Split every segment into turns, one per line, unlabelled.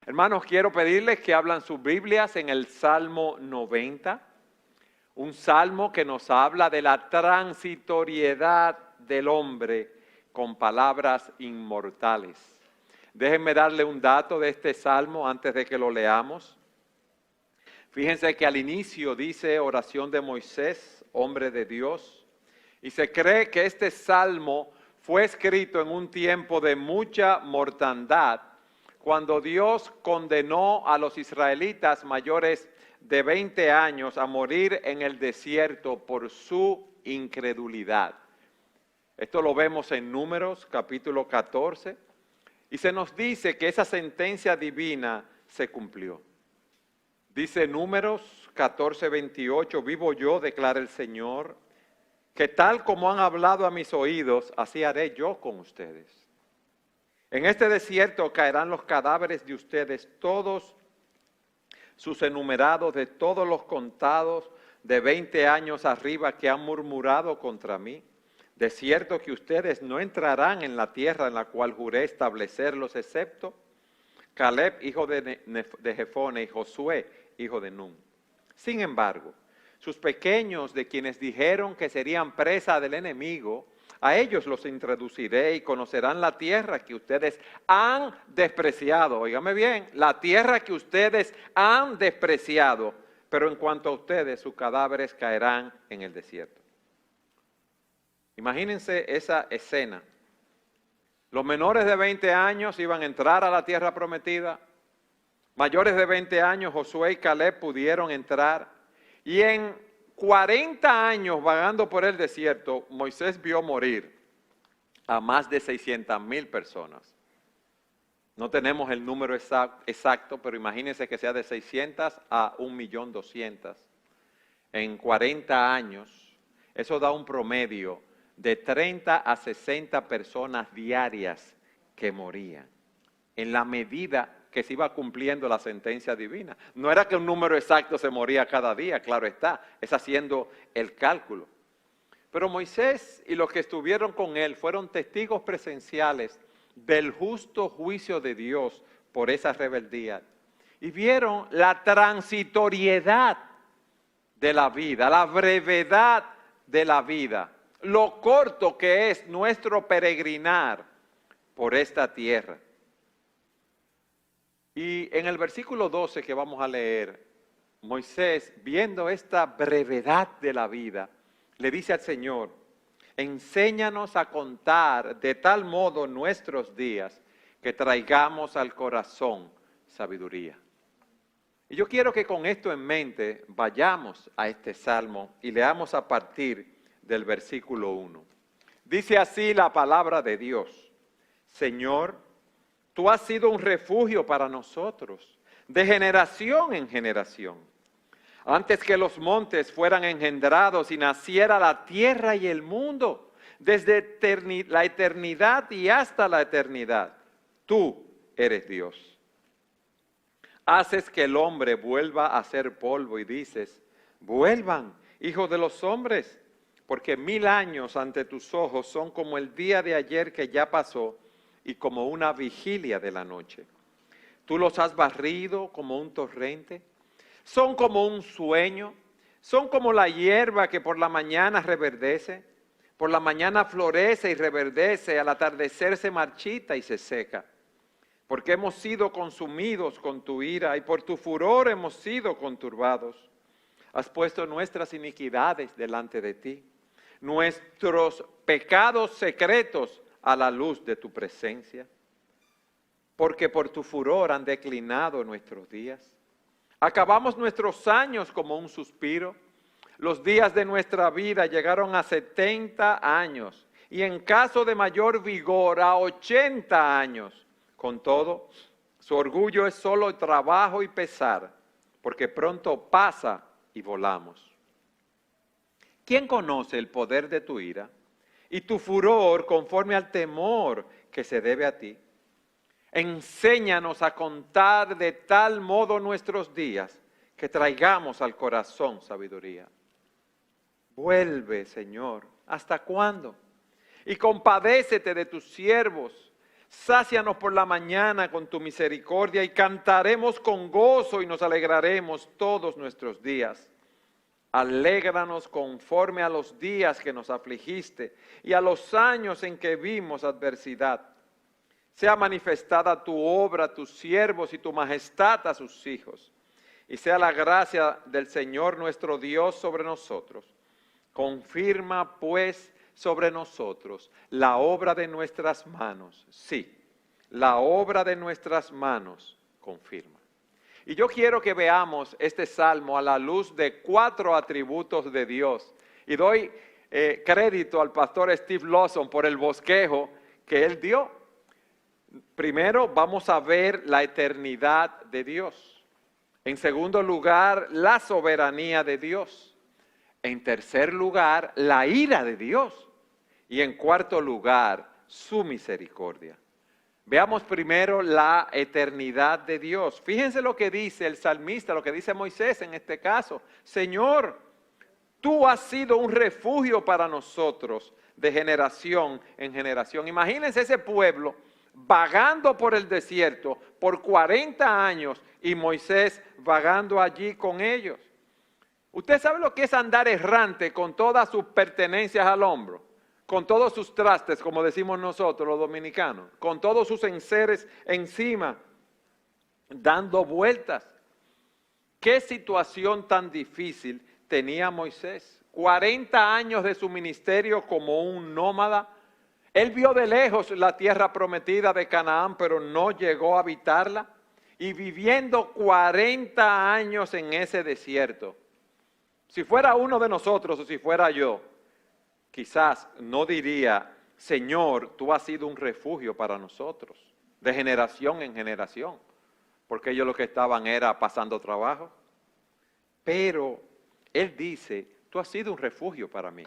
Hermanos, quiero pedirles que abran sus Biblias en el Salmo 90, un salmo que nos habla de la transitoriedad del hombre con palabras inmortales. Déjenme darle un dato de este salmo antes de que lo leamos. Fíjense que al inicio dice oración de Moisés, hombre de Dios, y se cree que este salmo fue escrito en un tiempo de mucha mortandad, cuando Dios condenó a los israelitas mayores de 20 años a morir en el desierto por su incredulidad. Esto lo vemos en Números capítulo 14 y se nos dice que esa sentencia divina se cumplió. Dice Números 14:28, vivo yo, declara el Señor, que tal como han hablado a mis oídos, así haré yo con ustedes. En este desierto caerán los cadáveres de ustedes, todos sus enumerados, de todos los contados de 20 años arriba que han murmurado contra mí. De cierto que ustedes no entrarán en la tierra en la cual juré establecerlos, excepto Caleb, hijo de Jefone, y Josué, hijo de Nun. Sin embargo, sus pequeños, de quienes dijeron que serían presa del enemigo, a ellos los introduciré y conocerán la tierra que ustedes han despreciado. Óigame bien, la tierra que ustedes han despreciado, pero en cuanto a ustedes, sus cadáveres caerán en el desierto. Imagínense esa escena. Los menores de 20 años iban a entrar a la tierra prometida. Mayores de 20 años, Josué y Caleb pudieron entrar. Y en 40 años vagando por el desierto, Moisés vio morir a más de 600,000 personas. No tenemos el número exacto, pero imagínense que sea de 600 a 1.200,000. En 40 años, eso da un promedio de 30 a 60 personas diarias que morían, en la medida que se iba cumpliendo la sentencia divina. No era que un número exacto se moría cada día, claro está, es haciendo el cálculo. Pero Moisés y los que estuvieron con él fueron testigos presenciales del justo juicio de Dios por esa rebeldía. Y vieron la transitoriedad de la vida, la brevedad de la vida, lo corto que es nuestro peregrinar por esta tierra. Y en el versículo 12 que vamos a leer, Moisés, viendo esta brevedad de la vida, le dice al Señor, enséñanos a contar de tal modo nuestros días que traigamos al corazón sabiduría. Y yo quiero que con esto en mente vayamos a este salmo y leamos a partir del versículo 1. Dice así la palabra de Dios, Señor, tú has sido un refugio para nosotros, de generación en generación. Antes que los montes fueran engendrados y naciera la tierra y el mundo, desde la eternidad y hasta la eternidad, tú eres Dios. Haces que el hombre vuelva a ser polvo y dices, vuelvan, hijos de los hombres, porque 1000 años ante tus ojos son como el día de ayer que ya pasó, y como una vigilia de la noche. Tú los has barrido como un torrente, son como un sueño, son como la hierba que por la mañana reverdece, por la mañana florece y reverdece, al atardecer se marchita y se seca. Porque hemos sido consumidos con tu ira y por tu furor hemos sido conturbados. Has puesto nuestras iniquidades delante de ti, nuestros pecados secretos a la luz de tu presencia, porque por tu furor han declinado nuestros días. Acabamos nuestros años como un suspiro. Los días de nuestra vida llegaron a 70 años y en caso de mayor vigor a 80 años. Con todo, su orgullo es solo trabajo y pesar, porque pronto pasa y volamos. ¿Quién conoce el poder de tu ira? Y tu furor conforme al temor que se debe a ti. Enséñanos a contar de tal modo nuestros días que traigamos al corazón sabiduría. Vuelve, Señor, ¿hasta cuándo? Y compadécete de tus siervos. Sácianos por la mañana con tu misericordia y cantaremos con gozo y nos alegraremos todos nuestros días. Alégranos conforme a los días que nos afligiste y a los años en que vimos adversidad. Sea manifestada tu obra a tus siervos y tu majestad a sus hijos. Y sea la gracia del Señor nuestro Dios sobre nosotros. Confirma pues sobre nosotros la obra de nuestras manos. Sí, la obra de nuestras manos confirma. Y yo quiero que veamos este salmo a la luz de 4 atributos de Dios. Y doy crédito al pastor Steve Lawson por el bosquejo que él dio. Primero vamos a ver la eternidad de Dios. En segundo lugar, la soberanía de Dios. En tercer lugar, la ira de Dios. Y en cuarto lugar, su misericordia. Veamos primero la eternidad de Dios. Fíjense lo que dice el salmista, lo que dice Moisés en este caso. Señor, tú has sido un refugio para nosotros de generación en generación. Imagínense ese pueblo vagando por el desierto por 40 años y Moisés vagando allí con ellos. ¿Usted sabe lo que es andar errante con todas sus pertenencias al hombro? Con todos sus trastes, como decimos nosotros los dominicanos, con todos sus enseres encima, dando vueltas. ¿Qué situación tan difícil tenía Moisés? 40 años de su ministerio como un nómada. Él vio de lejos la tierra prometida de Canaán, pero no llegó a habitarla. Y viviendo 40 años en ese desierto. Si fuera uno de nosotros o si fuera yo, quizás no diría, Señor, tú has sido un refugio para nosotros, de generación en generación, porque ellos lo que estaban era pasando trabajo. Pero Él dice, tú has sido un refugio para mí,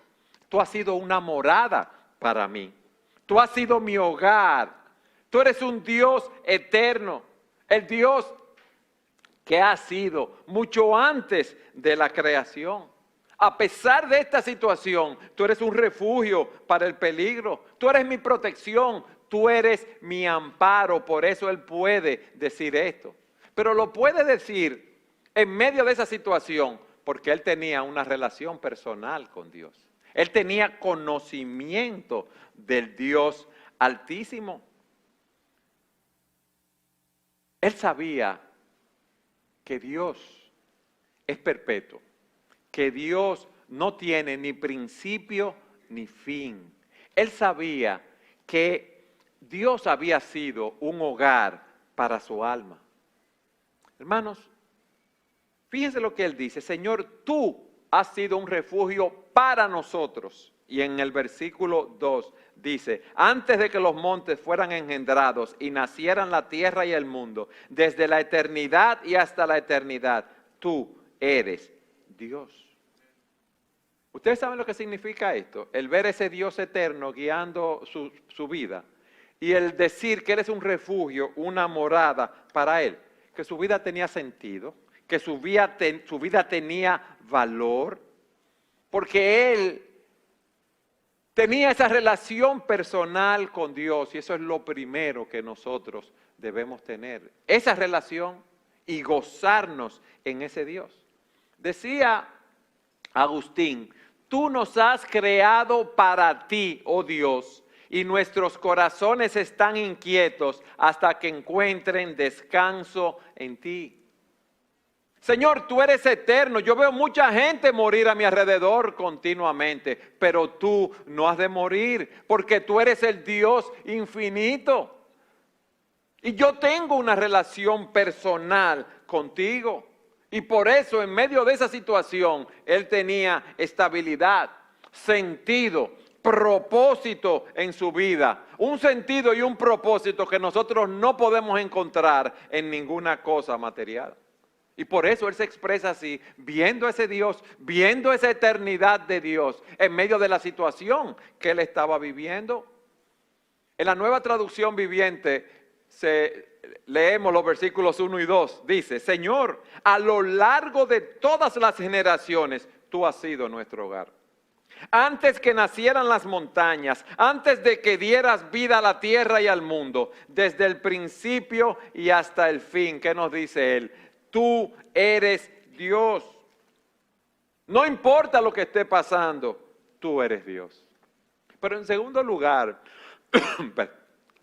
tú has sido una morada para mí, tú has sido mi hogar, tú eres un Dios eterno, el Dios que ha sido mucho antes de la creación. A pesar de esta situación, tú eres un refugio para el peligro. Tú eres mi protección, tú eres mi amparo. Por eso Él puede decir esto. Pero lo puede decir en medio de esa situación porque Él tenía una relación personal con Dios. Él tenía conocimiento del Dios Altísimo. Él sabía que Dios es perpetuo. Que Dios no tiene ni principio ni fin. Él sabía que Dios había sido un hogar para su alma. Hermanos, fíjense lo que Él dice. Señor, tú has sido un refugio para nosotros. Y en el versículo 2 dice, antes de que los montes fueran engendrados y nacieran la tierra y el mundo, desde la eternidad y hasta la eternidad, tú eres Dios. ¿Ustedes saben lo que significa esto? El ver ese Dios eterno guiando su vida y el decir que Él es un refugio, una morada para Él, que su vida tenía sentido, que su vida tenía valor, porque Él tenía esa relación personal con Dios y eso es lo primero que nosotros debemos tener, esa relación y gozarnos en ese Dios. Decía Agustín, tú nos has creado para ti, oh Dios, y nuestros corazones están inquietos hasta que encuentren descanso en ti. Señor, tú eres eterno. Yo veo mucha gente morir a mi alrededor continuamente, pero tú no has de morir porque tú eres el Dios infinito. Y yo tengo una relación personal contigo. Y por eso en medio de esa situación, Él tenía estabilidad, sentido, propósito en su vida. Un sentido y un propósito que nosotros no podemos encontrar en ninguna cosa material. Y por eso Él se expresa así, viendo a ese Dios, viendo esa eternidad de Dios en medio de la situación que Él estaba viviendo. En la Nueva Traducción Viviente leemos los versículos 1 y 2. Dice, Señor, a lo largo de todas las generaciones, tú has sido nuestro hogar. Antes que nacieran las montañas, antes de que dieras vida a la tierra y al mundo, desde el principio y hasta el fin. ¿Qué nos dice él? Tú eres Dios. No importa lo que esté pasando, tú eres Dios. Pero en segundo lugar,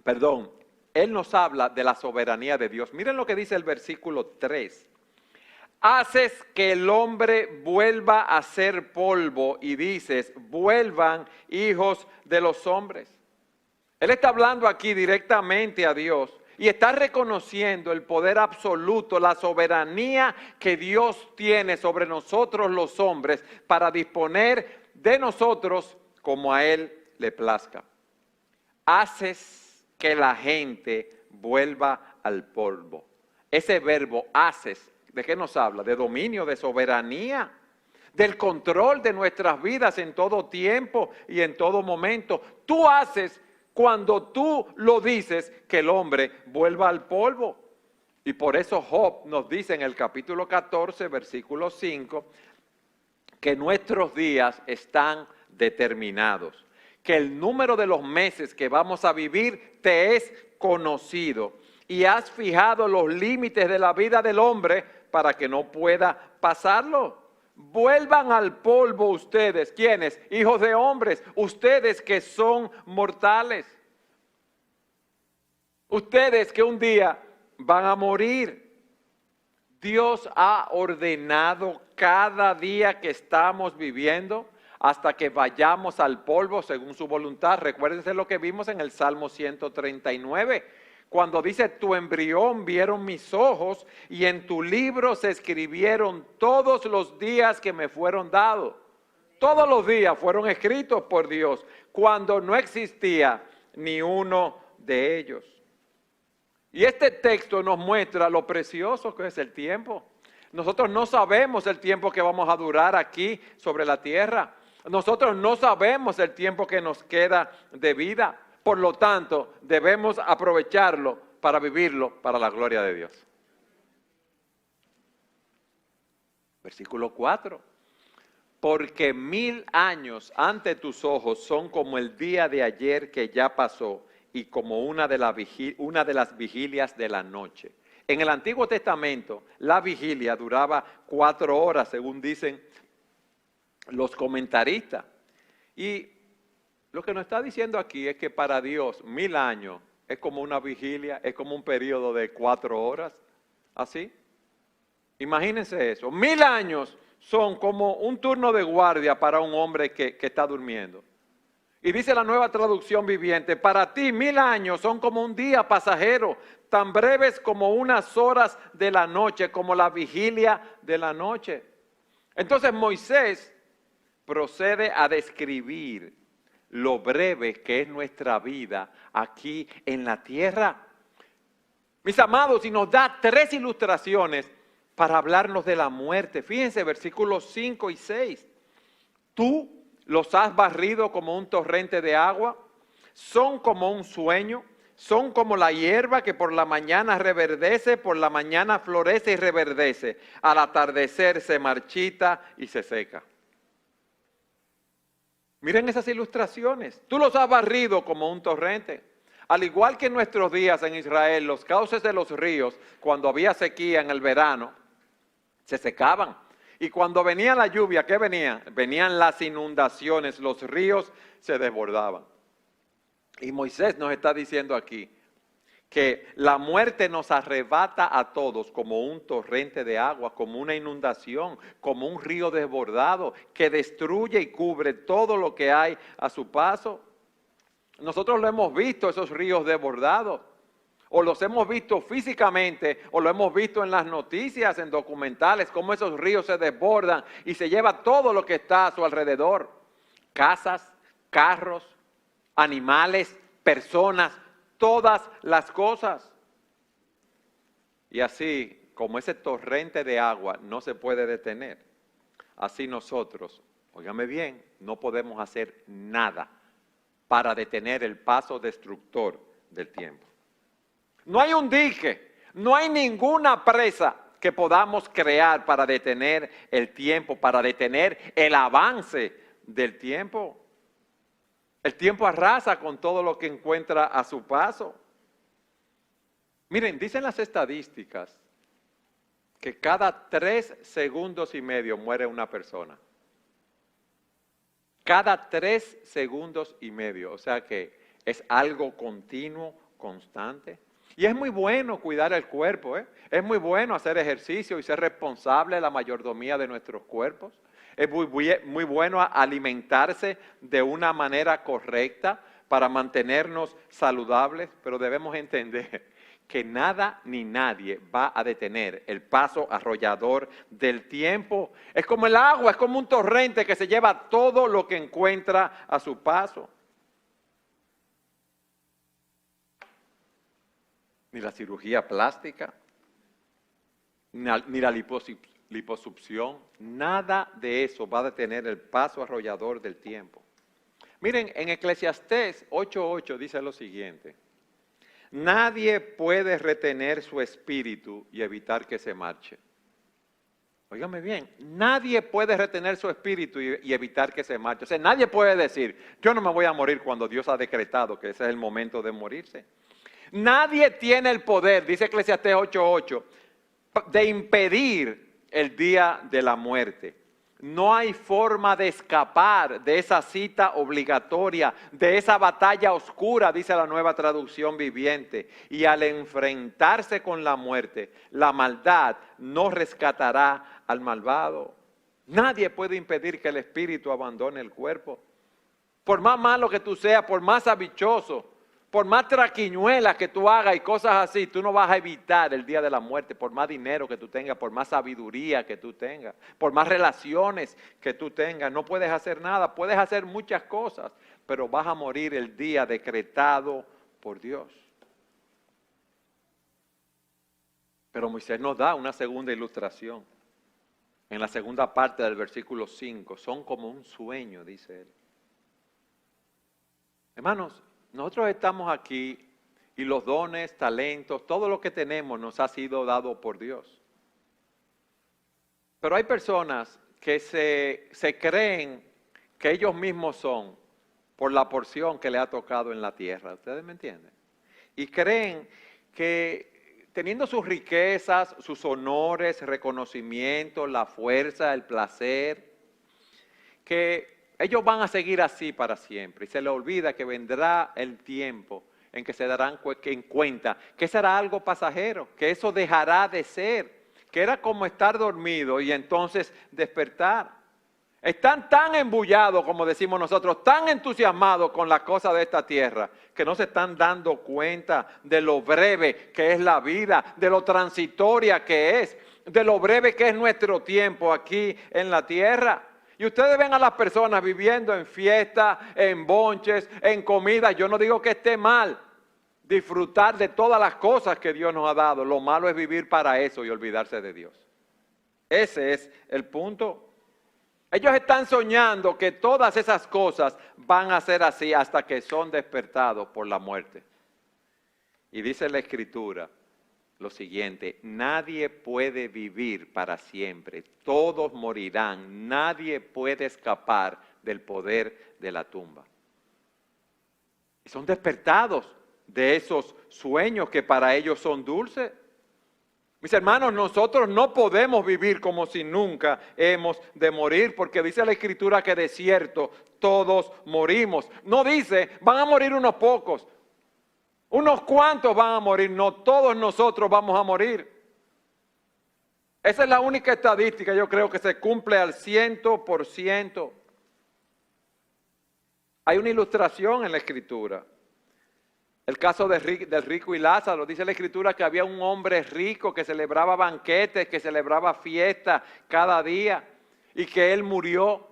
perdón, él nos habla de la soberanía de Dios. Miren lo que dice el versículo 3. Haces que el hombre vuelva a ser polvo y dices, vuelvan hijos de los hombres. Él está hablando aquí directamente a Dios y está reconociendo el poder absoluto, la soberanía que Dios tiene sobre nosotros los hombres para disponer de nosotros como a Él le plazca. Haces que la gente vuelva al polvo. Ese verbo haces, ¿de qué nos habla? De dominio, de soberanía, del control de nuestras vidas en todo tiempo y en todo momento. Tú haces, cuando tú lo dices, que el hombre vuelva al polvo. Y por eso Job nos dice en el capítulo 14, versículo 5, que nuestros días están determinados, que el número de los meses que vamos a vivir te es conocido y has fijado los límites de la vida del hombre para que no pueda pasarlo. Vuelvan al polvo ustedes, ¿quiénes? Hijos de hombres, ustedes que son mortales. Ustedes que un día van a morir. Dios ha ordenado cada día que estamos viviendo hasta que vayamos al polvo según su voluntad. Recuérdense lo que vimos en el Salmo 139. Cuando dice, tu embrión vieron mis ojos y en tu libro se escribieron todos los días que me fueron dados. Todos los días fueron escritos por Dios cuando no existía ni uno de ellos. Y este texto nos muestra lo precioso que es el tiempo. Nosotros no sabemos el tiempo que vamos a durar aquí sobre la tierra. Nosotros no sabemos el tiempo que nos queda de vida. Por lo tanto, debemos aprovecharlo para vivirlo para la gloria de Dios. Versículo 4. Porque 1000 años ante tus ojos son como el día de ayer que ya pasó y como una de las vigilias de la noche. En el Antiguo Testamento, la vigilia duraba 4 horas, según dicen los comentaristas. Y lo que nos está diciendo aquí es que para Dios 1000 años es como una vigilia, es como un periodo de 4 horas, ¿así? Imagínense eso, 1000 años son como un turno de guardia para un hombre que está durmiendo. Y dice la Nueva Traducción Viviente, para ti 1000 años son como un día pasajero, tan breves como unas horas de la noche, como la vigilia de la noche. Entonces Moisés procede a describir lo breve que es nuestra vida aquí en la tierra. Mis amados, y nos da 3 ilustraciones para hablarnos de la muerte. Fíjense, versículos 5 y 6. Tú los has barrido como un torrente de agua, son como un sueño, son como la hierba que por la mañana reverdece, por la mañana florece y reverdece, al atardecer se marchita y se seca. Miren esas ilustraciones. Tú los has barrido como un torrente. Al igual que en nuestros días en Israel, los cauces de los ríos, cuando había sequía en el verano, se secaban. Y cuando venía la lluvia, ¿qué venían? Venían las inundaciones, los ríos se desbordaban. Y Moisés nos está diciendo aquí que la muerte nos arrebata a todos como un torrente de agua, como una inundación, como un río desbordado que destruye y cubre todo lo que hay a su paso. Nosotros lo hemos visto, esos ríos desbordados, o los hemos visto físicamente, o lo hemos visto en las noticias, en documentales, cómo esos ríos se desbordan y se lleva todo lo que está a su alrededor. Casas, carros, animales, personas, todas las cosas. Y así, como ese torrente de agua no se puede detener, así nosotros, óigame bien, no podemos hacer nada para detener el paso destructor del tiempo. No hay un dique, no hay ninguna presa que podamos crear para detener el tiempo, para detener el avance del tiempo. El tiempo arrasa con todo lo que encuentra a su paso. Miren, dicen las estadísticas que cada 3 segundos y medio muere una persona. Cada 3 segundos y medio, o sea que es algo continuo, constante. Y es muy bueno cuidar el cuerpo, ¿eh? Es muy bueno hacer ejercicio y ser responsable de la mayordomía de nuestros cuerpos. Es muy bueno alimentarse de una manera correcta para mantenernos saludables, pero debemos entender que nada ni nadie va a detener el paso arrollador del tiempo. Es como el agua, es como un torrente que se lleva todo lo que encuentra a su paso. Ni la cirugía plástica, ni la liposucción, nada de eso va a detener el paso arrollador del tiempo. Miren, en Eclesiastés 8:8 dice lo siguiente: nadie puede retener su espíritu y evitar que se marche. Óigame bien, nadie puede retener su espíritu y evitar que se marche. O sea, nadie puede decir, yo no me voy a morir cuando Dios ha decretado que ese es el momento de morirse. Nadie tiene el poder, dice Eclesiastés 8:8, de impedir el día de la muerte. No hay forma de escapar de esa cita obligatoria, de esa batalla oscura, dice la Nueva Traducción Viviente. Y al enfrentarse con la muerte, la maldad no rescatará al malvado. Nadie puede impedir que el espíritu abandone el cuerpo. Por más malo que tú seas, por más habichoso, por más traquiñuelas que tú hagas y cosas así, tú no vas a evitar el día de la muerte, por más dinero que tú tengas, por más sabiduría que tú tengas, por más relaciones que tú tengas. No puedes hacer nada, puedes hacer muchas cosas, pero vas a morir el día decretado por Dios. Pero Moisés nos da una segunda ilustración. En la segunda parte del versículo 5, son como un sueño, dice él. Hermanos, nosotros estamos aquí y los dones, talentos, todo lo que tenemos nos ha sido dado por Dios. Pero hay personas que se creen que ellos mismos son por la porción que le ha tocado en la tierra. ¿Ustedes me entienden? Y creen que teniendo sus riquezas, sus honores, reconocimientos, la fuerza, el placer, que ellos van a seguir así para siempre y se les olvida que vendrá el tiempo en que se darán en cuenta que será algo pasajero, que eso dejará de ser, que era como estar dormido y entonces despertar. Están tan embullados, como decimos nosotros, tan entusiasmados con las cosas de esta tierra, que no se están dando cuenta de lo breve que es la vida, de lo transitoria que es, de lo breve que es nuestro tiempo aquí en la tierra. Y ustedes ven a las personas viviendo en fiestas, en bonches, en comida. Yo no digo que esté mal disfrutar de todas las cosas que Dios nos ha dado. Lo malo es vivir para eso y olvidarse de Dios. Ese es el punto. Ellos están soñando que todas esas cosas van a ser así hasta que son despertados por la muerte. Y dice la Escritura lo siguiente: nadie puede vivir para siempre, todos morirán, nadie puede escapar del poder de la tumba. Y son despertados de esos sueños que para ellos son dulces. Mis hermanos, nosotros no podemos vivir como si nunca hemos de morir, porque dice la Escritura que de cierto todos morimos. No dice, van a morir unos pocos. Unos cuantos van a morir, no todos nosotros vamos a morir. Esa es la única estadística, yo creo que se cumple al 100%. Hay una ilustración en la Escritura. El caso del rico y Lázaro, dice la Escritura que había un hombre rico que celebraba banquetes, que celebraba fiestas cada día, y que él murió,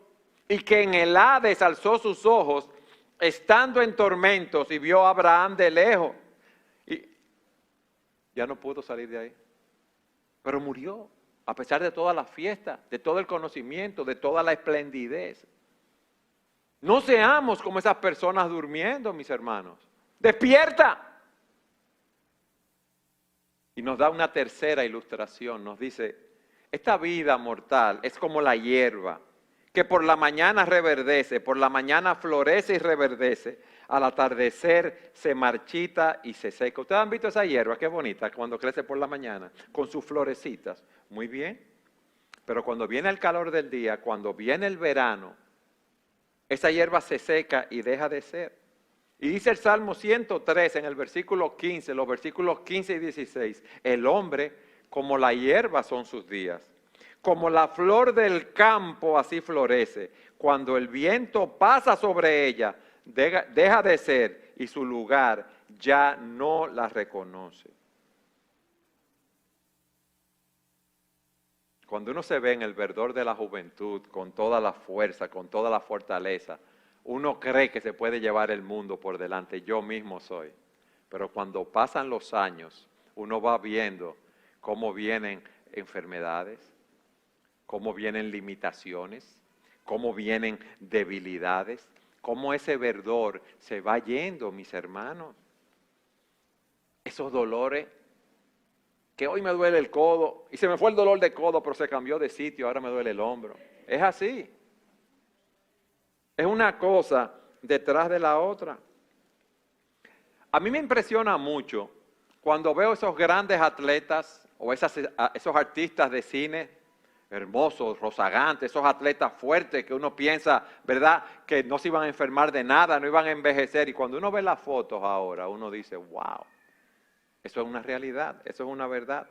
y que en el Hades alzó sus ojos, estando en tormentos, y vio a Abraham de lejos, y ya no pudo salir de ahí, pero murió, a pesar de todas las fiestas, de todo el conocimiento, de toda la esplendidez. No seamos como esas personas durmiendo, mis hermanos. ¡Despierta! Y nos da una tercera ilustración, nos dice, esta vida mortal es como la hierba que por la mañana reverdece, por la mañana florece y reverdece, al atardecer se marchita y se seca. ¿Ustedes han visto esa hierba? Qué bonita, cuando crece por la mañana, con sus florecitas. Muy bien, pero cuando viene el calor del día, cuando viene el verano, esa hierba se seca y deja de ser. Y dice el Salmo 103 en el versículo 15, los versículos 15 y 16, el hombre como la hierba son sus días. Como la flor del campo así florece. Cuando el viento pasa sobre ella, deja de ser y su lugar ya no la reconoce. Cuando uno se ve en el verdor de la juventud, con toda la fuerza, con toda la fortaleza, uno cree que se puede llevar el mundo por delante. Yo mismo soy. Pero cuando pasan los años, uno va viendo cómo vienen enfermedades, cómo vienen limitaciones, cómo vienen debilidades, cómo ese verdor se va yendo, mis hermanos. Esos dolores, que hoy me duele el codo, y se me fue el dolor de codo, pero se cambió de sitio, ahora me duele el hombro. Es así. Es una cosa detrás de la otra. A mí me impresiona mucho cuando veo esos grandes atletas o esos artistas de cine, hermosos, rozagantes, esos atletas fuertes que uno piensa, ¿verdad?, que no se iban a enfermar de nada, no iban a envejecer. Y cuando uno ve las fotos ahora, uno dice, wow, eso es una realidad, eso es una verdad.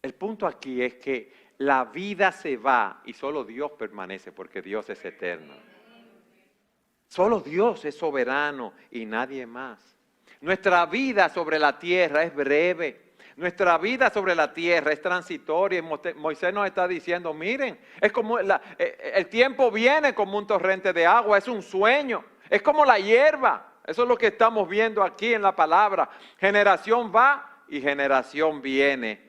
El punto aquí es que la vida se va y solo Dios permanece porque Dios es eterno. Solo Dios es soberano y nadie más. Nuestra vida sobre la tierra es breve. Nuestra vida sobre la tierra es transitoria. Y Moisés nos está diciendo, miren, es como el tiempo viene como un torrente de agua, es un sueño, es como la hierba. Eso es lo que estamos viendo aquí en la palabra. Generación va y generación viene.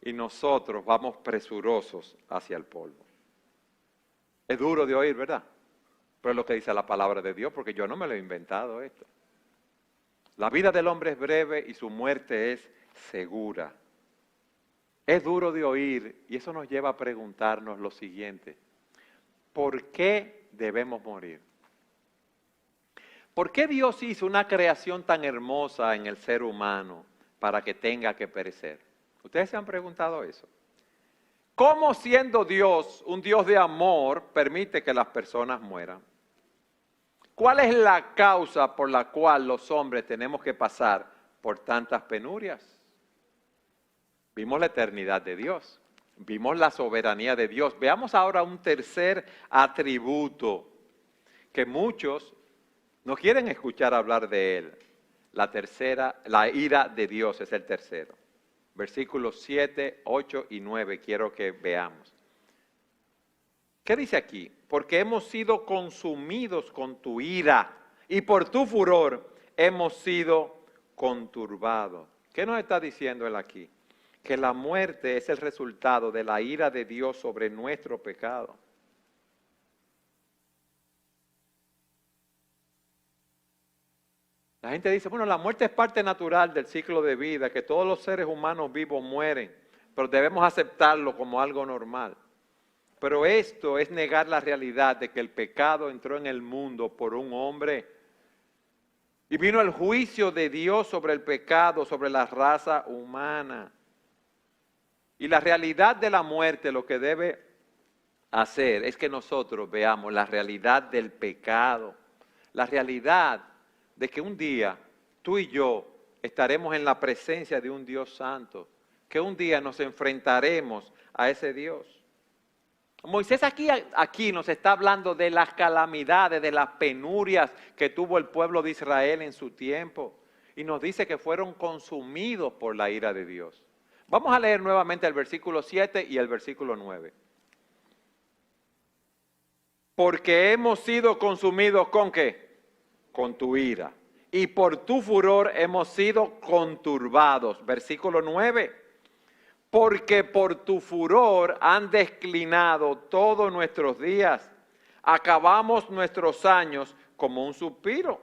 Y nosotros vamos presurosos hacia el polvo. Es duro de oír, ¿verdad? Pero es lo que dice la palabra de Dios, porque yo no me lo he inventado esto. La vida del hombre es breve y su muerte es segura. Es duro de oír y eso nos lleva a preguntarnos lo siguiente. ¿Por qué debemos morir? ¿Por qué Dios hizo una creación tan hermosa en el ser humano para que tenga que perecer? ¿Ustedes se han preguntado eso? ¿Cómo siendo Dios, un Dios de amor, permite que las personas mueran? ¿Cuál es la causa por la cual los hombres tenemos que pasar por tantas penurias? Vimos la eternidad de Dios, vimos la soberanía de Dios. Veamos ahora un tercer atributo que muchos no quieren escuchar hablar de él. La ira de Dios es el tercero. Versículos 7, 8 y 9 quiero que veamos. ¿Qué dice aquí? Porque hemos sido consumidos con tu ira y por tu furor hemos sido conturbados. ¿Qué nos está diciendo él aquí? Que la muerte es el resultado de la ira de Dios sobre nuestro pecado. La gente dice, bueno, la muerte es parte natural del ciclo de vida, que todos los seres humanos vivos mueren, pero debemos aceptarlo como algo normal. Pero esto es negar la realidad de que el pecado entró en el mundo por un hombre y vino el juicio de Dios sobre el pecado, sobre la raza humana. Y la realidad de la muerte lo que debe hacer es que nosotros veamos la realidad del pecado, la realidad de que un día tú y yo estaremos en la presencia de un Dios santo, que un día nos enfrentaremos a ese Dios. Moisés aquí nos está hablando de las calamidades, de las penurias que tuvo el pueblo de Israel en su tiempo, y nos dice que fueron consumidos por la ira de Dios. Vamos a leer nuevamente el versículo 7 y el versículo 9. Porque hemos sido consumidos ¿con qué? Con tu ira. Y por tu furor hemos sido conturbados. Versículo 9. Porque por tu furor han declinado todos nuestros días. Acabamos nuestros años como un suspiro.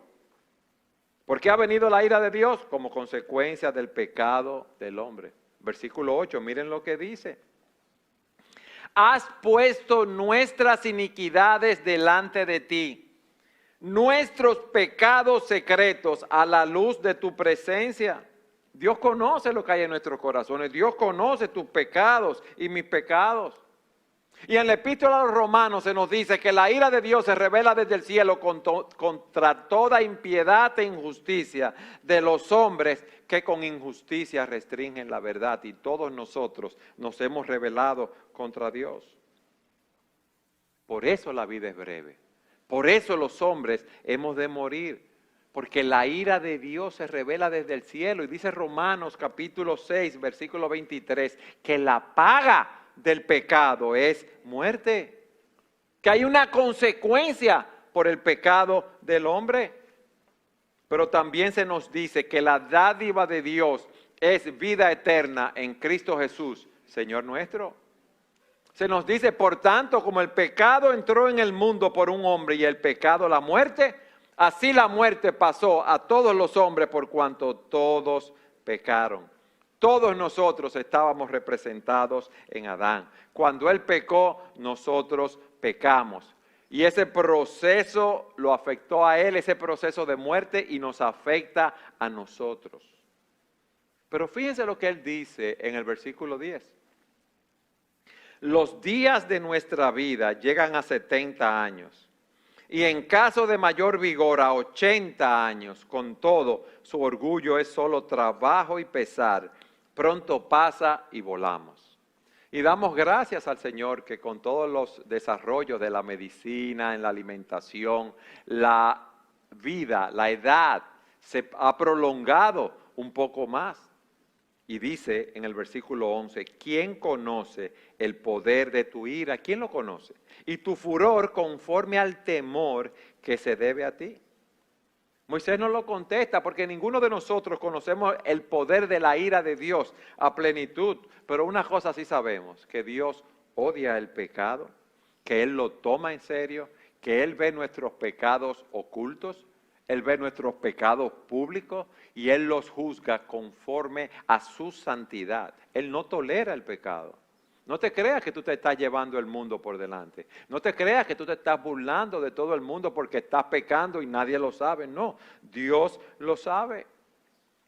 ¿Por qué ha venido la ira de Dios? Como consecuencia del pecado del hombre. Versículo 8, miren lo que dice. has puesto nuestras iniquidades delante de ti, nuestros pecados secretos a la luz de tu presencia. Dios conoce lo que hay en nuestros corazones. Dios conoce tus pecados y mis pecados. Y en la epístola a los Romanos se nos dice que la ira de Dios se revela desde el cielo contra toda impiedad e injusticia de los hombres que con injusticia restringen la verdad. Y todos nosotros nos hemos rebelado contra Dios. Por eso la vida es breve. Por eso los hombres hemos de morir. Porque la ira de Dios se revela desde el cielo. Y dice Romanos capítulo 6, versículo 23, que la paga del pecado es muerte. Que hay una consecuencia por el pecado del hombre. Pero también se nos dice que la dádiva de Dios es vida eterna en Cristo Jesús, Señor nuestro. Se nos dice, por tanto, como el pecado entró en el mundo por un hombre y el pecado la muerte, así la muerte pasó a todos los hombres por cuanto todos pecaron. Todos nosotros estábamos representados en Adán. Cuando él pecó, nosotros pecamos. Y ese proceso lo afectó a él, ese proceso de muerte, y nos afecta a nosotros. Pero fíjense lo que él dice en el versículo 10. Los días de nuestra vida llegan a 70 años. Y en caso de mayor vigor a 80 años, con todo, su orgullo es solo trabajo y pesar. Pronto pasa y volamos. Y damos gracias al Señor que con todos los desarrollos de la medicina, en la alimentación, la vida, la edad, se ha prolongado un poco más. Y dice en el versículo 11, ¿quién conoce el poder de tu ira? ¿Quién lo conoce? Y tu furor conforme al temor que se debe a ti. Moisés no lo contesta porque ninguno de nosotros conocemos el poder de la ira de Dios a plenitud. Pero una cosa sí sabemos, que Dios odia el pecado, que Él lo toma en serio, que Él ve nuestros pecados ocultos, Él ve nuestros pecados públicos y Él los juzga conforme a su santidad. Él no tolera el pecado. No te creas que tú te estás llevando el mundo por delante. No te creas que tú te estás burlando de todo el mundo porque estás pecando y nadie lo sabe. No, Dios lo sabe.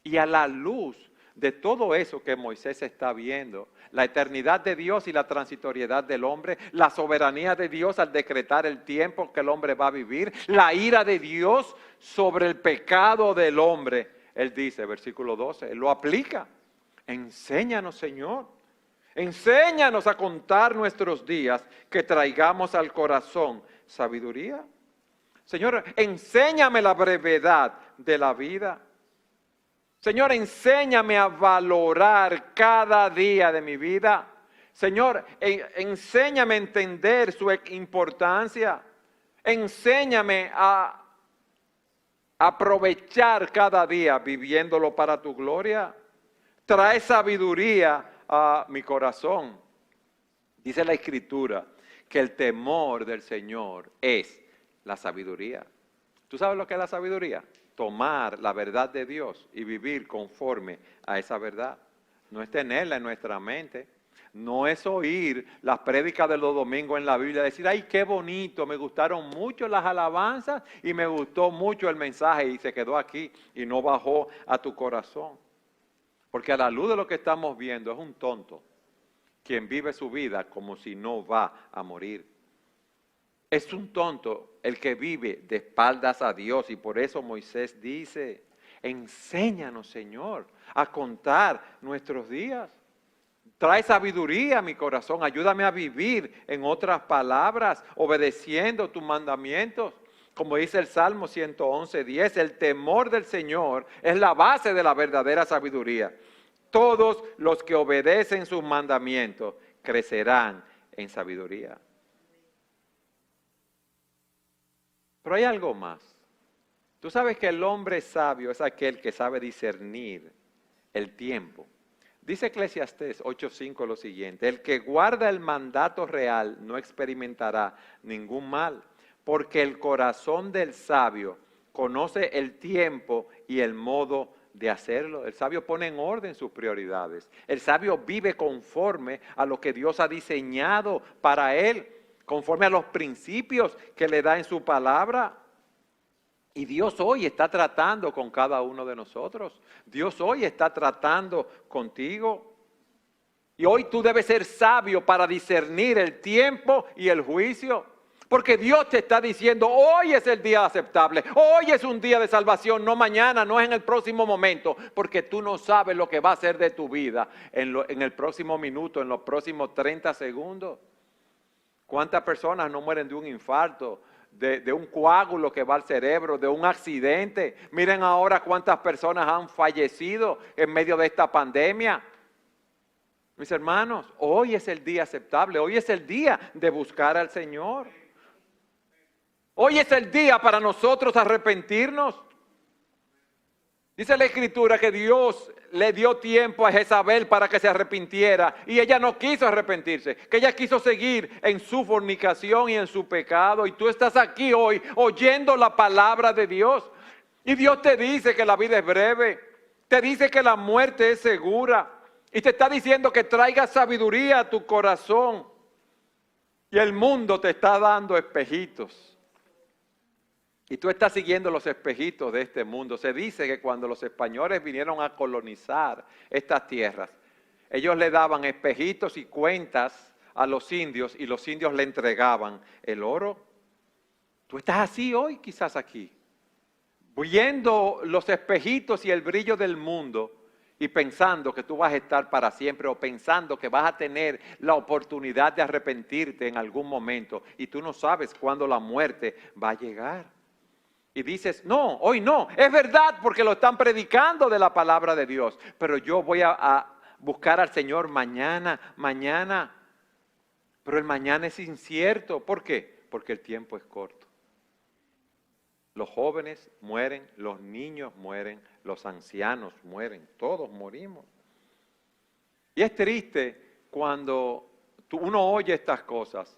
Y a la luz de todo eso que Moisés está viendo, la eternidad de Dios y la transitoriedad del hombre, la soberanía de Dios al decretar el tiempo que el hombre va a vivir, la ira de Dios sobre el pecado del hombre, él dice, versículo 12, él lo aplica. Enséñanos, Señor. Enséñanos a contar nuestros días, que traigamos al corazón sabiduría. Señor, enséñame la brevedad de la vida. Señor, enséñame a valorar cada día de mi vida. Señor, enséñame a entender su importancia. Enséñame a aprovechar cada día viviéndolo para tu gloria. Trae sabiduría a mi corazón. Dice la Escritura que el temor del Señor es la sabiduría. ¿Tú sabes lo que es la sabiduría? Tomar la verdad de Dios y vivir conforme a esa verdad. No es tenerla en nuestra mente. No es oír las prédicas de los domingos en la Biblia, decir, ay, qué bonito, me gustaron mucho las alabanzas y me gustó mucho el mensaje y se quedó aquí y no bajó a tu corazón. Porque a la luz de lo que estamos viendo es un tonto quien vive su vida como si no va a morir. Es un tonto el que vive de espaldas a Dios y por eso Moisés dice, enséñanos, Señor, a contar nuestros días. Trae sabiduría a mi corazón, ayúdame a vivir, en otras palabras, obedeciendo tus mandamientos. Como dice el Salmo 111:10, el temor del Señor es la base de la verdadera sabiduría. Todos los que obedecen sus mandamientos crecerán en sabiduría. Pero hay algo más. Tú sabes que el hombre sabio es aquel que sabe discernir el tiempo. Dice Eclesiastés 8:5 lo siguiente, el que guarda el mandato real no experimentará ningún mal, porque el corazón del sabio conoce el tiempo y el modo de hacerlo. El sabio pone en orden sus prioridades. El sabio vive conforme a lo que Dios ha diseñado para él, conforme a los principios que le da en su palabra. Y Dios hoy está tratando con cada uno de nosotros. Dios hoy está tratando contigo. Y hoy tú debes ser sabio para discernir el tiempo y el juicio. Porque Dios te está diciendo, hoy es el día aceptable, hoy es un día de salvación, no mañana, no es en el próximo momento, porque tú no sabes lo que va a ser de tu vida en el próximo minuto, en los próximos 30 segundos. ¿Cuántas personas no mueren de un infarto, de un coágulo que va al cerebro, de un accidente? Miren ahora cuántas personas han fallecido en medio de esta pandemia. Mis hermanos, hoy es el día aceptable, hoy es el día de buscar al Señor. Hoy es el día para nosotros arrepentirnos. Dice la Escritura que Dios le dio tiempo a Jezabel para que se arrepintiera y ella no quiso arrepentirse, que ella quiso seguir en su fornicación y en su pecado. Y tú estás aquí hoy oyendo la palabra de Dios y Dios te dice que la vida es breve, te dice que la muerte es segura y te está diciendo que traigas sabiduría a tu corazón. Y el mundo te está dando espejitos. Y tú estás siguiendo los espejitos de este mundo. Se dice que cuando los españoles vinieron a colonizar estas tierras, ellos le daban espejitos y cuentas a los indios y los indios le entregaban el oro. Tú estás así hoy, quizás aquí, viendo los espejitos y el brillo del mundo y pensando que tú vas a estar para siempre o pensando que vas a tener la oportunidad de arrepentirte en algún momento y tú no sabes cuándo la muerte va a llegar. Y dices, no, hoy no, es verdad porque lo están predicando de la palabra de Dios, pero yo voy a buscar al Señor mañana, pero el mañana es incierto. ¿Por qué? Porque el tiempo es corto. Los jóvenes mueren, los niños mueren, los ancianos mueren, todos morimos. Y es triste cuando uno oye estas cosas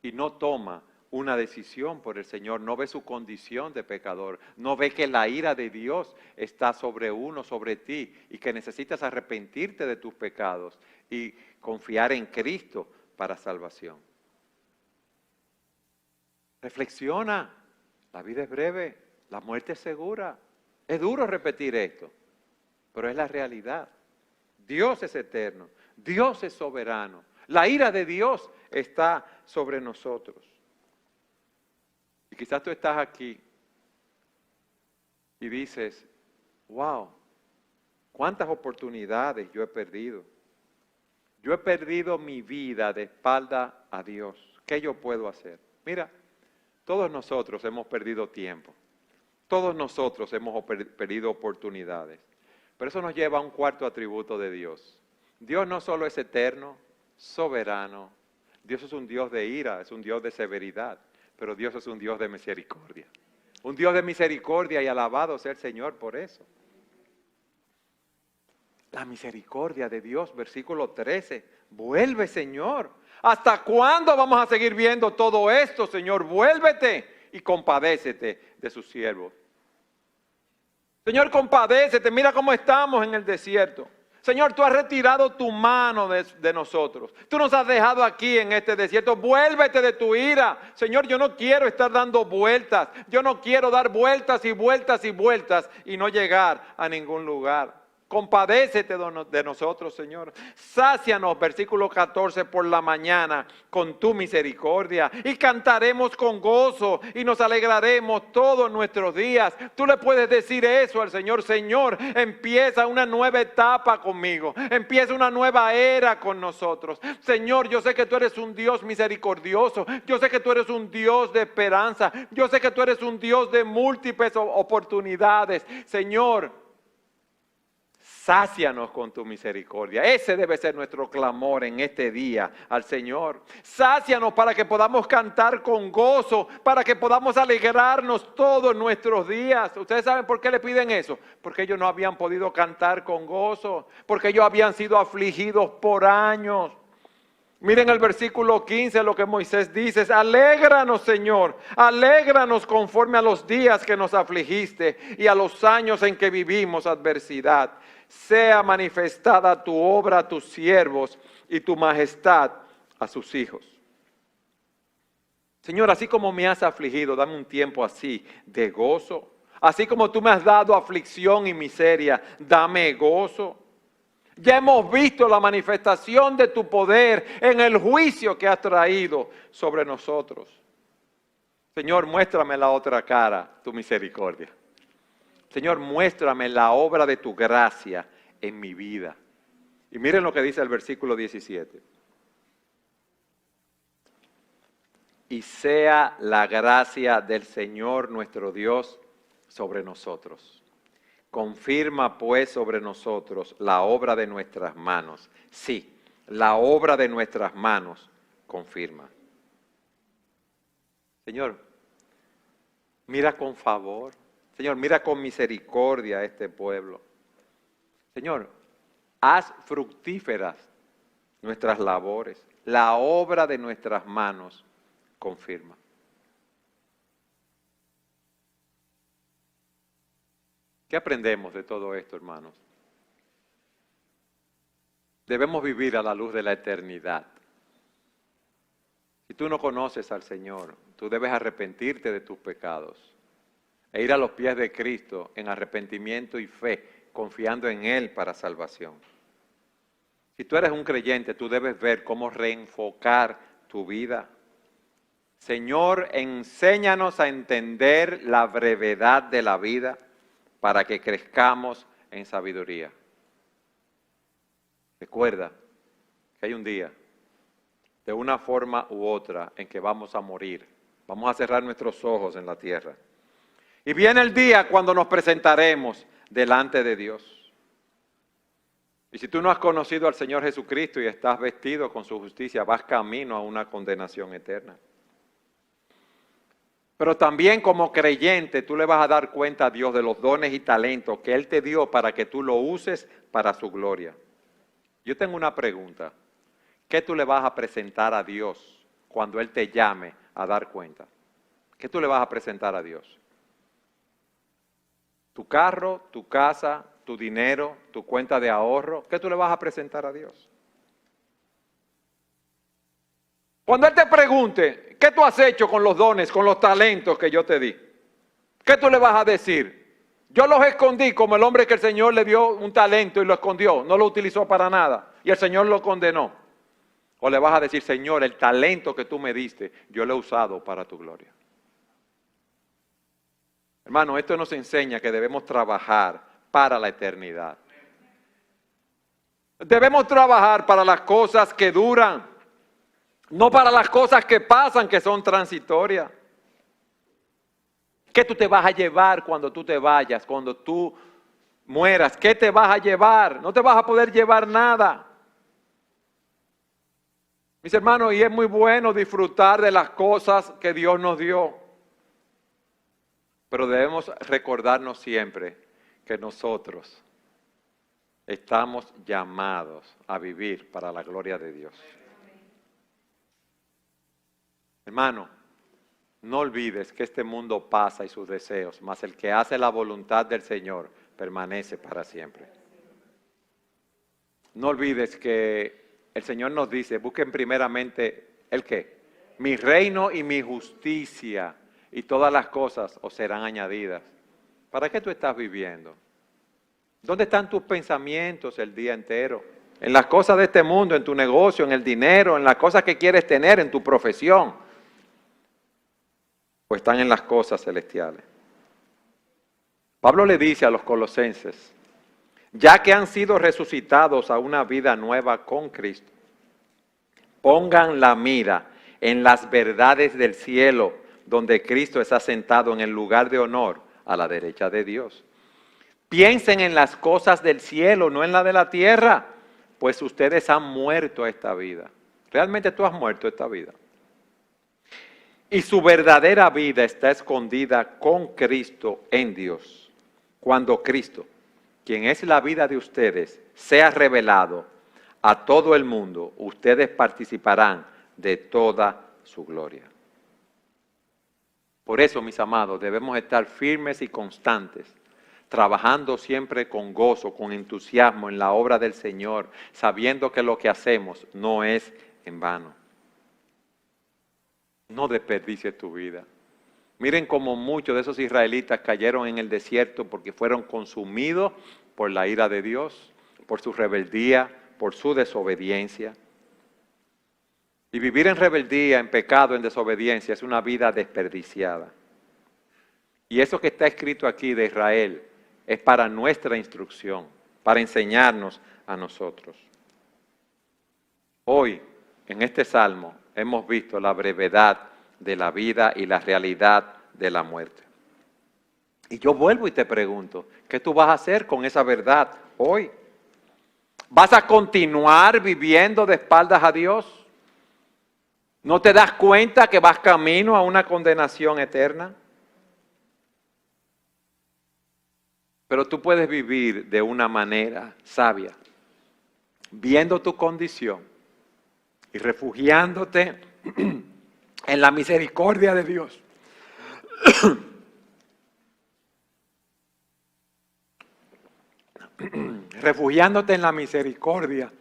y no toma una decisión por el Señor, no ve su condición de pecador, no ve que la ira de Dios está sobre uno, sobre ti, y que necesitas arrepentirte de tus pecados y confiar en Cristo para salvación. Reflexiona, la vida es breve, la muerte es segura. Es duro repetir esto, pero es la realidad. Dios es eterno, Dios es soberano, la ira de Dios está sobre nosotros. Y quizás tú estás aquí y dices, wow, cuántas oportunidades yo he perdido. Yo he perdido mi vida de espalda a Dios. ¿Qué yo puedo hacer? Mira, todos nosotros hemos perdido tiempo. Todos nosotros hemos perdido oportunidades. Pero eso nos lleva a un cuarto atributo de Dios. Dios no solo es eterno, soberano. Dios es un Dios de ira, es un Dios de severidad. Pero Dios es un Dios de misericordia. Un Dios de misericordia y alabado sea el Señor por eso. La misericordia de Dios, versículo 13. Vuelve, Señor. ¿Hasta cuándo vamos a seguir viendo todo esto, Señor? Vuélvete y compadécete de sus siervos. Señor, compadécete. Mira cómo estamos en el desierto. Señor, tú has retirado tu mano de nosotros. Tú nos has dejado aquí en este desierto. Vuélvete de tu ira. Señor, yo no quiero estar dando vueltas. Yo no quiero dar vueltas y vueltas y vueltas y no llegar a ningún lugar. Compadécete de nosotros, Señor. Sácianos, versículo 14, por la mañana con tu misericordia y cantaremos con gozo y nos alegraremos todos nuestros días. Tú le puedes decir eso al Señor. Señor, empieza una nueva etapa conmigo. Empieza una nueva era con nosotros. Señor, yo sé que tú eres un Dios misericordioso. Yo sé que tú eres un Dios de esperanza. Yo sé que tú eres un Dios de múltiples oportunidades. Señor, sácianos con tu misericordia. Ese debe ser nuestro clamor en este día al Señor. Sácianos para que podamos cantar con gozo, para que podamos alegrarnos todos nuestros días. ¿Ustedes saben por qué le piden eso? Porque ellos no habían podido cantar con gozo, porque ellos habían sido afligidos por años. Miren el versículo 15, lo que Moisés dice, es, alégranos, Señor, alégranos conforme a los días que nos afligiste y a los años en que vivimos adversidad. Sea manifestada tu obra a tus siervos y tu majestad a sus hijos. Señor, así como me has afligido, dame un tiempo así de gozo. Así como tú me has dado aflicción y miseria, dame gozo. Ya hemos visto la manifestación de tu poder en el juicio que has traído sobre nosotros. Señor, muéstrame la otra cara, tu misericordia. Señor, muéstrame la obra de tu gracia en mi vida. Y miren lo que dice el versículo 17. Y sea la gracia del Señor nuestro Dios sobre nosotros. Confirma pues sobre nosotros la obra de nuestras manos. Sí, la obra de nuestras manos confirma. Señor, mira con favor. Señor, mira con misericordia a este pueblo. Señor, haz fructíferas nuestras labores. La obra de nuestras manos confirma. ¿Qué aprendemos de todo esto, hermanos? Debemos vivir a la luz de la eternidad. Si tú no conoces al Señor, tú debes arrepentirte de tus pecados e ir a los pies de Cristo en arrepentimiento y fe, confiando en Él para salvación. Si tú eres un creyente, tú debes ver cómo reenfocar tu vida. Señor, enséñanos a entender la brevedad de la vida para que crezcamos en sabiduría. Recuerda que hay un día, de una forma u otra, en que vamos a morir. Vamos a cerrar nuestros ojos en la tierra. Y viene el día cuando nos presentaremos delante de Dios. Y si tú no has conocido al Señor Jesucristo y estás vestido con su justicia, vas camino a una condenación eterna. Pero también como creyente tú le vas a dar cuenta a Dios de los dones y talentos que Él te dio para que tú lo uses para su gloria. Yo tengo una pregunta. ¿Qué tú le vas a presentar a Dios cuando Él te llame a dar cuenta? ¿Qué tú le vas a presentar a Dios? ¿Tu carro, tu casa, tu dinero, tu cuenta de ahorro? ¿Qué tú le vas a presentar a Dios? Cuando Él te pregunte, ¿qué tú has hecho con los dones, con los talentos que yo te di? ¿Qué tú le vas a decir? Yo los escondí como el hombre que el Señor le dio un talento y lo escondió, no lo utilizó para nada y el Señor lo condenó. O le vas a decir, Señor, el talento que tú me diste, yo lo he usado para tu gloria. Hermano, esto nos enseña que debemos trabajar para la eternidad. Debemos trabajar para las cosas que duran. No para las cosas que pasan, que son transitorias. ¿Qué tú te vas a llevar cuando tú te vayas, cuando tú mueras? ¿Qué te vas a llevar? No te vas a poder llevar nada. Mis hermanos, y es muy bueno disfrutar de las cosas que Dios nos dio. Pero debemos recordarnos siempre que nosotros estamos llamados a vivir para la gloria de Dios. Hermano, no olvides que este mundo pasa y sus deseos, mas el que hace la voluntad del Señor permanece para siempre. No olvides que el Señor nos dice, busquen primeramente, ¿el qué? Mi reino y mi justicia, y todas las cosas os serán añadidas. ¿Para qué tú estás viviendo? ¿Dónde están tus pensamientos el día entero? En las cosas de este mundo, en tu negocio, en el dinero, en las cosas que quieres tener, en tu profesión. O están en las cosas celestiales. Pablo le dice a los colosenses, ya que han sido resucitados a una vida nueva con Cristo, pongan la mira en las verdades del cielo, donde Cristo está sentado en el lugar de honor a la derecha de Dios. Piensen en las cosas del cielo, no en la de la tierra, pues ustedes han muerto a esta vida. ¿Realmente tú has muerto a esta vida? Y su verdadera vida está escondida con Cristo en Dios. Cuando Cristo, quien es la vida de ustedes, sea revelado, a todo el mundo, ustedes participarán de toda su gloria. Por eso, mis amados, debemos estar firmes y constantes, trabajando siempre con gozo, con entusiasmo en la obra del Señor, sabiendo que lo que hacemos no es en vano. No desperdicies tu vida. Miren cómo muchos de esos israelitas cayeron en el desierto porque fueron consumidos por la ira de Dios, por su rebeldía, por su desobediencia. Y vivir en rebeldía, en pecado, en desobediencia, es una vida desperdiciada. Y eso que está escrito aquí de Israel es para nuestra instrucción, para enseñarnos a nosotros. Hoy, en este salmo, hemos visto la brevedad de la vida y la realidad de la muerte. Y yo vuelvo y te pregunto, ¿qué tú vas a hacer con esa verdad hoy? ¿Vas a continuar viviendo de espaldas a Dios? ¿No te das cuenta que vas camino a una condenación eterna? Pero tú puedes vivir de una manera sabia, viendo tu condición y refugiándote en la misericordia de Dios. Refugiándote en la misericordia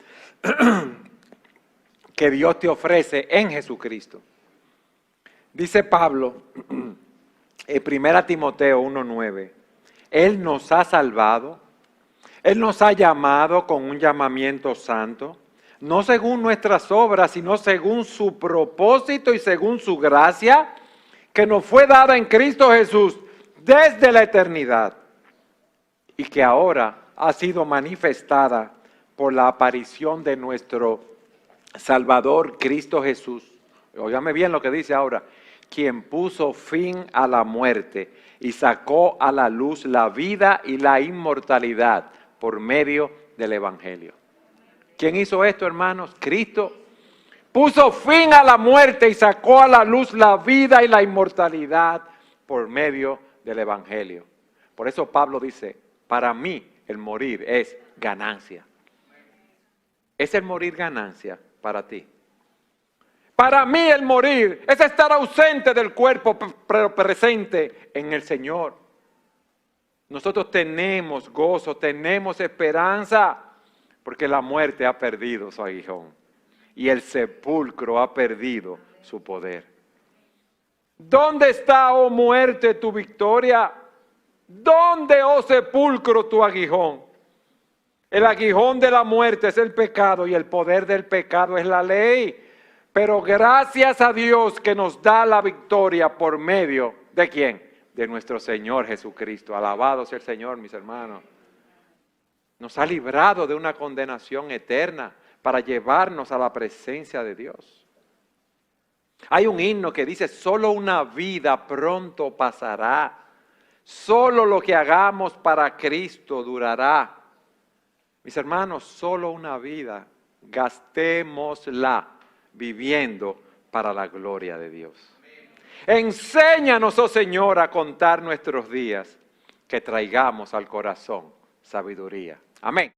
que Dios te ofrece en Jesucristo. Dice Pablo en 1 Timoteo 1:9, Él nos ha salvado, Él nos ha llamado con un llamamiento santo, no según nuestras obras, sino según su propósito y según su gracia, que nos fue dada en Cristo Jesús desde la eternidad y que ahora ha sido manifestada por la aparición de nuestro Salvador Cristo Jesús. Óigame bien lo que dice ahora, quien puso fin a la muerte y sacó a la luz la vida y la inmortalidad por medio del Evangelio. ¿Quién hizo esto, hermanos? Cristo. Puso fin a la muerte y sacó a la luz la vida y la inmortalidad por medio del Evangelio. Por eso Pablo dice, para mí el morir es ganancia. ¿Es el morir ganancia para ti? Para mí el morir es estar ausente del cuerpo, pero presente en el Señor. Nosotros tenemos gozo, tenemos esperanza, porque la muerte ha perdido su aguijón y el sepulcro ha perdido su poder. ¿Dónde está, oh muerte, tu victoria? ¿Dónde, oh sepulcro, tu aguijón? El aguijón de la muerte es el pecado y el poder del pecado es la ley. Pero gracias a Dios que nos da la victoria por medio ¿de quién? De nuestro Señor Jesucristo. Alabado sea el Señor, mis hermanos. Nos ha librado de una condenación eterna para llevarnos a la presencia de Dios. Hay un himno que dice, solo una vida pronto pasará. Solo lo que hagamos para Cristo durará. Mis hermanos, solo una vida, gastémosla viviendo para la gloria de Dios. Enséñanos, oh Señor, a contar nuestros días, que traigamos al corazón sabiduría. Amén.